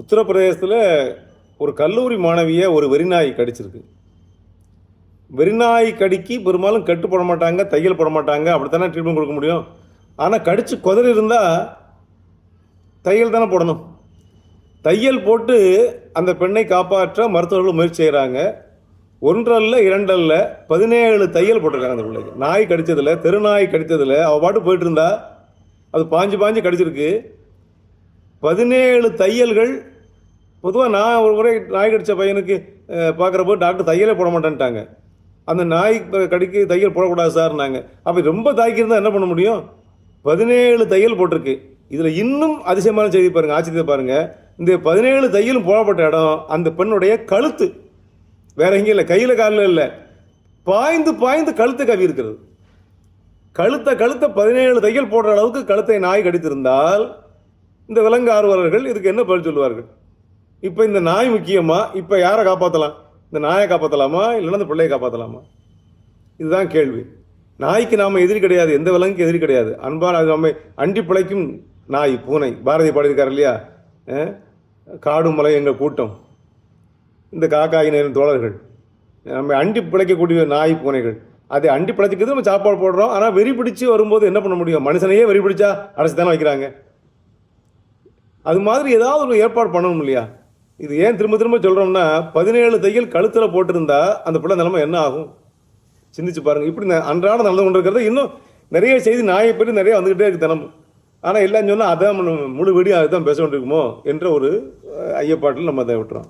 உத்தரப்பிரதேசத்தில் ஒரு கல்லூரி மாணவியை ஒரு வெறிநாய் கடிச்சிருக்கு. வெறிநாய் கடிக்கு பெரும்பாலும் கட்டு போட மாட்டாங்க, தையல் போட மாட்டாங்க, அப்படித்தானே ட்ரீட்மெண்ட் கொடுக்க முடியும். ஆனால் கடிச்சு குதறி இருந்தால் தையல் தானே போடணும். தையல் போட்டு அந்த பெண்ணை காப்பாற்ற மருத்துவர்கள் முயற்சி செய்கிறாங்க. ஒன்றல்ல இரண்டல்ல 17 தையல் போட்டிருக்காங்க அந்த பிள்ளைக்கு. நாய் கடித்ததில், தெருநாய் கடித்ததில் அவள் பாட்டு போயிட்டு இருந்தா அது பாஞ்சு பாஞ்சு கடிச்சிருக்கு. 17 தையல்கள். பொதுவாக நான் ஒரு முறை நாய் கடித்த பையனுக்கு பார்க்குறப்போ டாக்டர் தையலே போட மாட்டேன்ட்டாங்க. அந்த நாய் கடிக்கு தையல் போடக்கூடாது சார்னாங்க. அப்போ ரொம்ப தாக்கியிருந்தால் என்ன பண்ண முடியும்? 17 தையல் போட்டிருக்கு. இதில் இன்னும் அதிசயமான செய்தி பாருங்கள், ஆச்சரியத்தை பாருங்கள். இந்த 17 தையலும் போடப்பட்ட இடம் அந்த பெண்ணுடைய கழுத்து. வேற எங்கேயும் இல்லை, கையில் காலில் இல்லை, பாய்ந்து பாய்ந்து கழுத்தை கவி இருக்கிறது. கழுத்தை 17 தையல் போடுற அளவுக்கு கழுத்தை நாய் கடித்திருந்தால் இந்த விலங்கு ஆர்வலர்கள் இதுக்கு என்ன பதில் சொல்லுவார்கள்? இப்போ இந்த நாய் முக்கியமா? இப்போ யாரை காப்பாற்றலாம்? இந்த நாயை காப்பாற்றலாமா, இல்லைன்னா இந்த பிள்ளையை காப்பாற்றலாமா? இதுதான் கேள்வி. நாய்க்கு நாம் எதிரி கிடையாது, எந்த விலங்குக்கு எதிரி கிடையாது. அன்பான அது நம்மை அண்டி பிழைக்கும் நாய், பூனை. பாரதி பாடியிருக்கார் இல்லையா, காடும் மலை எங்கள் கூட்டம், இந்த காக்காயின தோழர்கள், நம்ம அண்டி பிழைக்கக்கூடிய நாய் பூனைகள். அதை அண்டி பிழைச்சிக்கிறது நம்ம சாப்பாடு போடுறோம். ஆனால் வெறி பிடிச்சி வரும்போது என்ன பண்ண முடியும்? மனுஷனையே வெறி பிடிச்சா அடைச்சி தானே வைக்கிறாங்க. அது மாதிரி ஏதாவது ஒரு ஏற்பாடு பண்ணணும் இல்லையா? இது ஏன் திரும்ப திரும்ப சொல்கிறோம்னா, 17 தையல் கழுத்தில் போட்டிருந்தா அந்த பிள்ளை நிலைமை என்ன ஆகும்? சிந்திச்சு பாருங்கள். இப்படி அன்றாட நடந்து கொண்டு இருக்கிறது. இன்னும் நிறைய செய்தி நாயை பற்றி நிறைய வந்துக்கிட்டே இருக்குது தினமும். ஆனால் எல்லாம் சொன்னால் அதான் முழு வீடியோ அதுதான் பேச வேண்டியிருக்குமோ என்ற ஒரு ஐயப்பாட்டில் நம்ம அதை விட்டுறோம்.